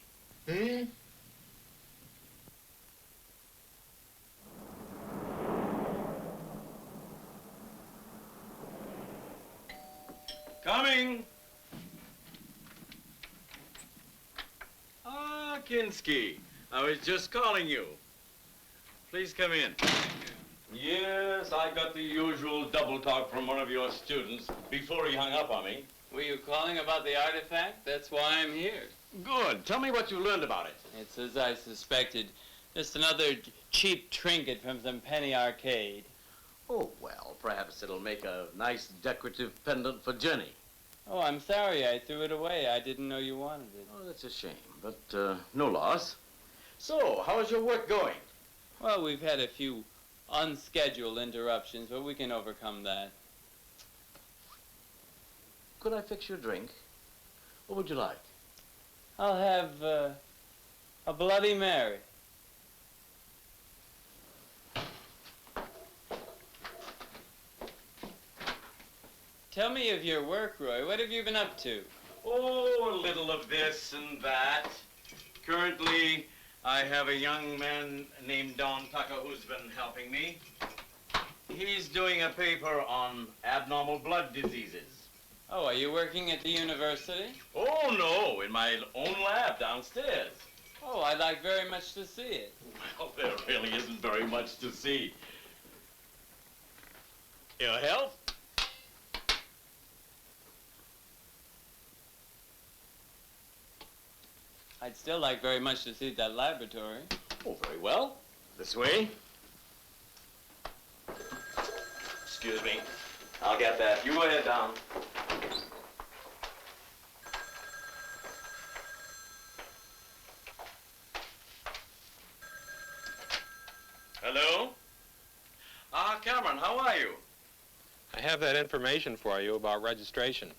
Hmm? Coming. Ah, Ginsky. I was just calling you. Please come in. Yes, I got the usual double talk from one of your students before he hung up on me. Were you calling about the artifact? That's why I'm here. Good. Tell me what you learned about it. It's as I suspected. Just another cheap trinket from some penny arcade. Oh, well, perhaps it'll make a nice decorative pendant for Jenny. Oh, I'm sorry I threw it away. I didn't know you wanted it. Oh, that's a shame, but no loss. So, how is your work going? Well, we've had a few unscheduled interruptions, but we can overcome that. Could I fix your drink? What would you like? I'll have a Bloody Mary. Tell me of your work, Roy. What have you been up to? Oh, a little of this and that. Currently, I have a young man named Don Tucker who's been helping me. He's doing a paper on abnormal blood diseases. Oh, are you working at the university? Oh, no, in my own lab downstairs. Oh, I'd like very much to see it. Well, there really isn't very much to see. Your health? I'd still like very much to see that laboratory. Oh, very well. This way. Excuse me. I'll get that. You go ahead, Don. Hello? Ah, Cameron, how are you? I have that information for you about registration.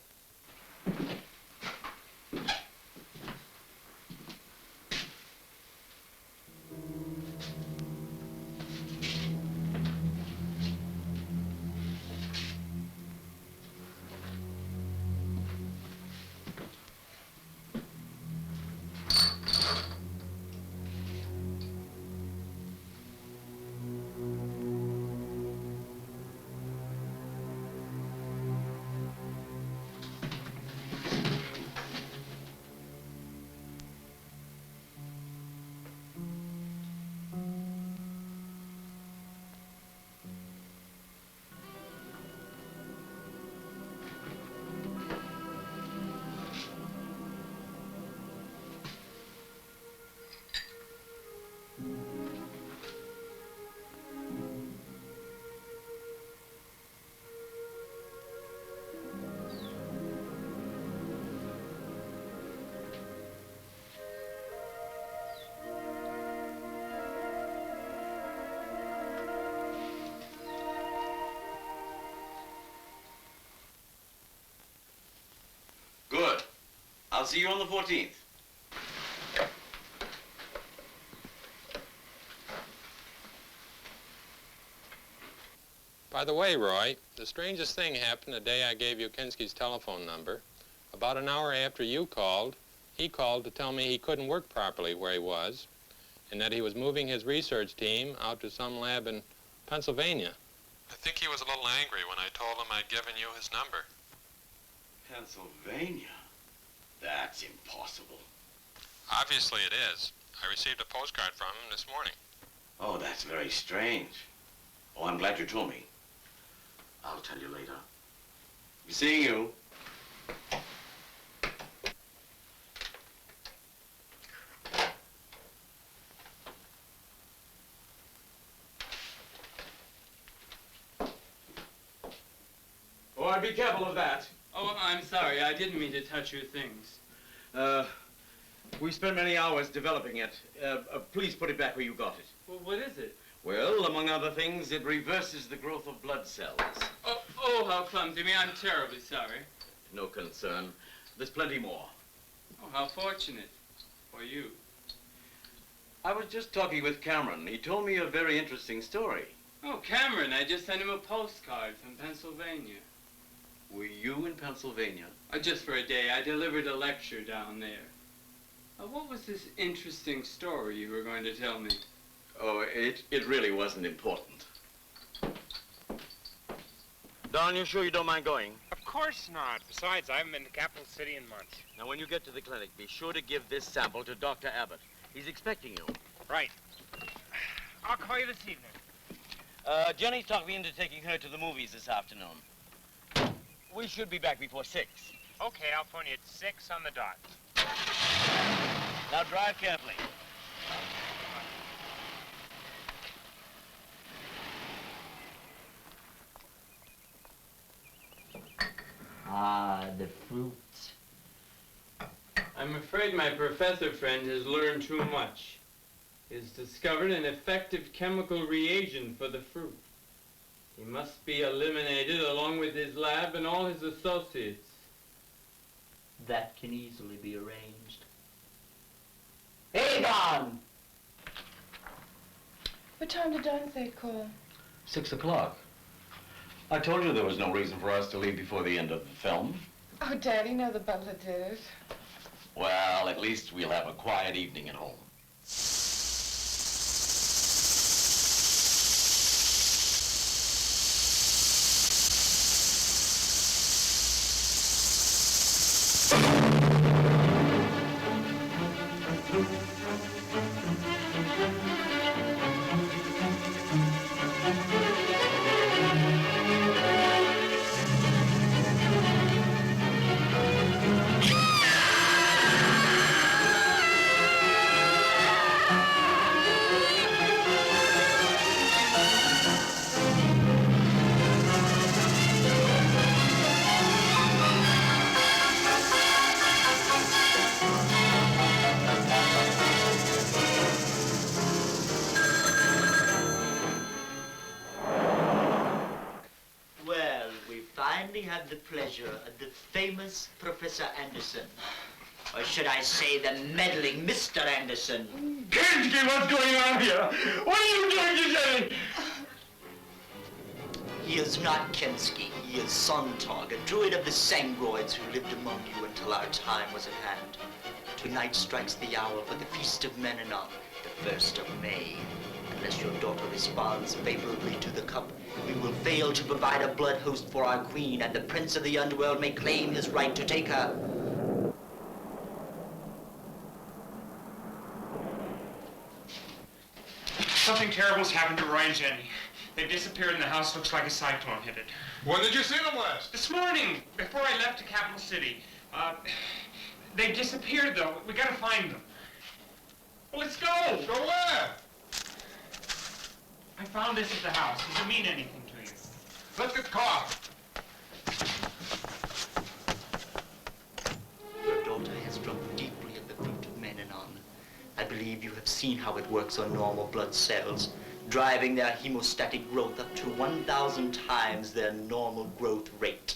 Good. I'll see you on the 14th. By the way, Roy, the strangest thing happened the day I gave you Kinski's telephone number. About an hour after you called, he called to tell me he couldn't work properly where he was, and that he was moving his research team out to some lab in Pennsylvania. I think he was a little angry when I told him I'd given you his number. Pennsylvania? That's impossible. Obviously it is. I received a postcard from him this morning. Oh, that's very strange. Oh, I'm glad you told me. I'll tell you later. Be seeing you. I'd be careful of that. Oh, I'm sorry. I didn't mean to touch your things. We spent many hours developing it. Please put it back where you got it. Well, what is it? Well, among other things, it reverses the growth of blood cells. Oh, how clumsy me. I'm terribly sorry. No concern. There's plenty more. Oh, how fortunate for you. I was just talking with Cameron. He told me a very interesting story. Oh, Cameron, I just sent him a postcard from Pennsylvania. Were you in Pennsylvania? Just for a day. I delivered a lecture down there. What was this interesting story you were going to tell me? Oh, it really wasn't important. Don, you sure you don't mind going? Of course not. Besides, I haven't been to Capital City in months. Now, when you get to the clinic, be sure to give this sample to Dr. Abbott. He's expecting you. Right. I'll call you this evening. Jenny's talked me into taking her to the movies this afternoon. We should be back before 6. Okay, I'll phone you at 6 on the dot. Now drive carefully. Ah, the fruit. I'm afraid my professor friend has learned too much. He has discovered an effective chemical reagent for the fruit. He must be eliminated along with his lab and all his associates. That can easily be arranged. Hey, Don! What time did Dante call? 6 o'clock. I told you there was no reason for us to leave before the end of the film. Oh, Daddy, no, the butler did it. Well, at least we'll have a quiet evening at home. The pleasure of the famous Professor Anderson. Or should I say the meddling Mr. Anderson? Kinski, what's going on here? What are you doing today? He is not Kinski. He is Sontag, a druid of the Sangroids who lived among you until our time was at hand. Tonight strikes the hour for the Feast of Menanon, the 1st of May. Unless your daughter responds favorably to the cup, we will fail to provide a blood host for our queen, and the prince of the underworld may claim his right to take her. Something terrible's happened to Roy and Jenny. They've disappeared and the house looks like a cyclone hit it. When did you see them last? This morning, before I left to Capital City. They've disappeared, though. We gotta find them. Well, let's go! Go where? I found this at the house. Does it mean anything to you? Let's get car. Your daughter has drunk deeply of the fruit of Menanon. I believe you have seen how it works on normal blood cells, driving their hemostatic growth up to 1,000 times their normal growth rate.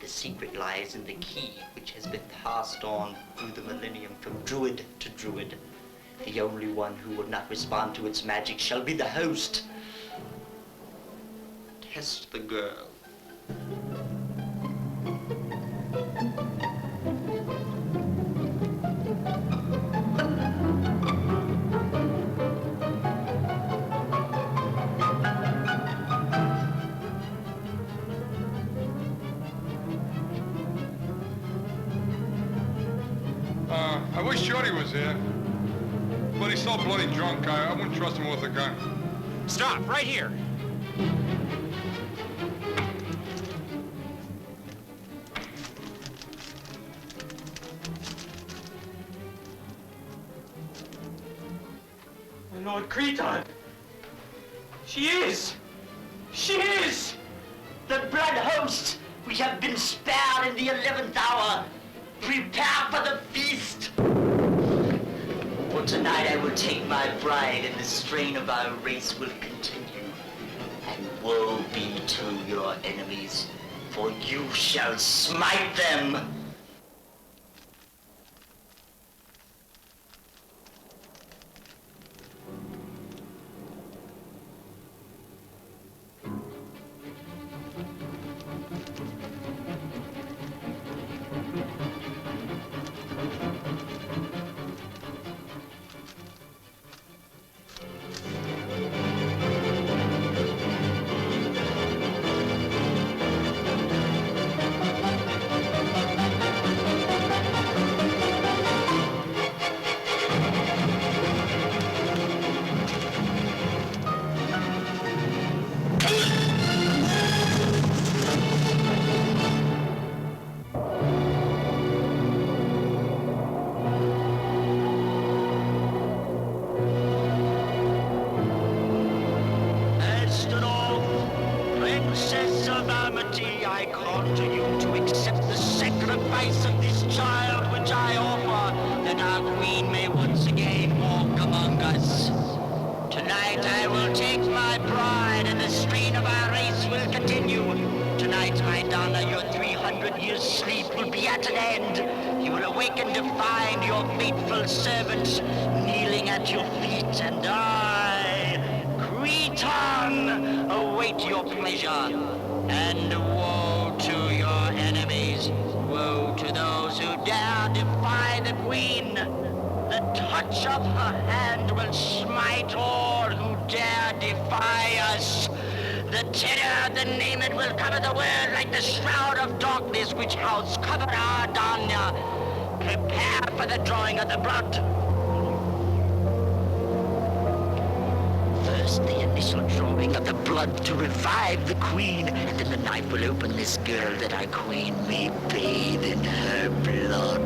The secret lies in the key, which has been passed on through the millennium from druid to druid. The only one who will not respond to its magic shall be the host. Test the girl. I wish Shorty was here. But he's so bloody drunk, I wouldn't trust him with a gun. Stop, right here. My Lord Creton! She is! She is! The blood host! We have been spared in the 11th hour. Prepare for the feast. For tonight I will take my bride, and the strain of our race will continue. And woe be to your enemies, for you shall smite them. Princess of Amity, I conjure you to accept the sacrifice of this child which I offer, that our queen may once again walk among us. Tonight I will take my bride, and the strain of our race will continue. Tonight, my Donna, your 300 years' sleep will be at an end. You will awaken to find your faithful servants kneeling at your feet, and I, Cretan, await your pleasure. And woe to your enemies, woe to those who dare defy the queen. The touch of her hand will smite all who dare defy us. The terror of the name it will cover the world like the shroud of darkness which has covered our Danya. Prepare for the drawing of the blood. First, the initial drawing of the blood to revive the queen, and then the knife will open this girl that our queen may bathe in her blood.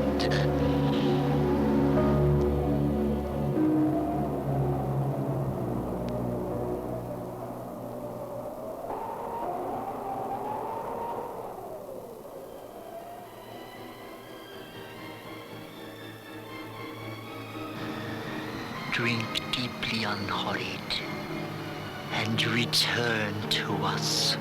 Drink deeply unhurried, and return to us.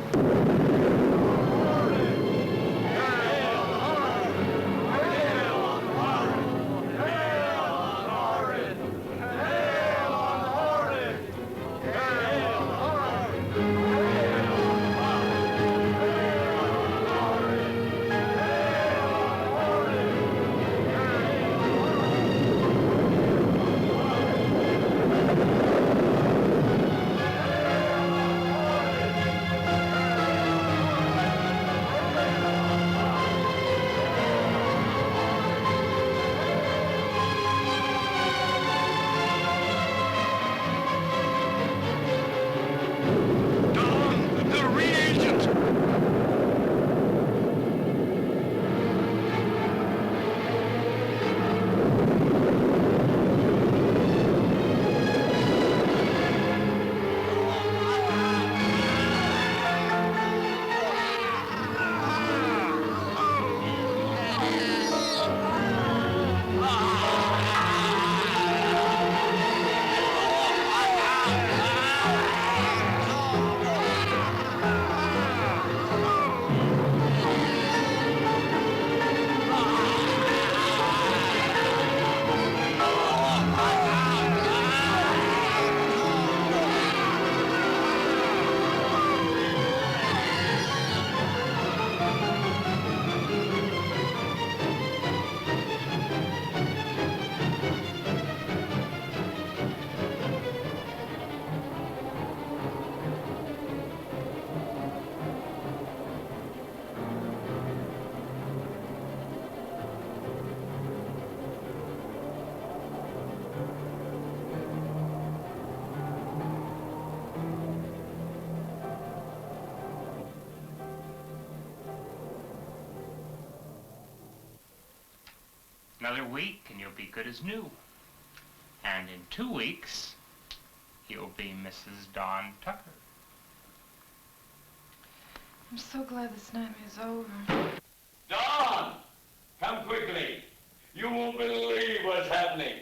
Another week and you'll be good as new. And in 2 weeks, you'll be Mrs. Dawn Tucker. I'm so glad this nightmare's over. Dawn! Come quickly. You won't believe what's happening.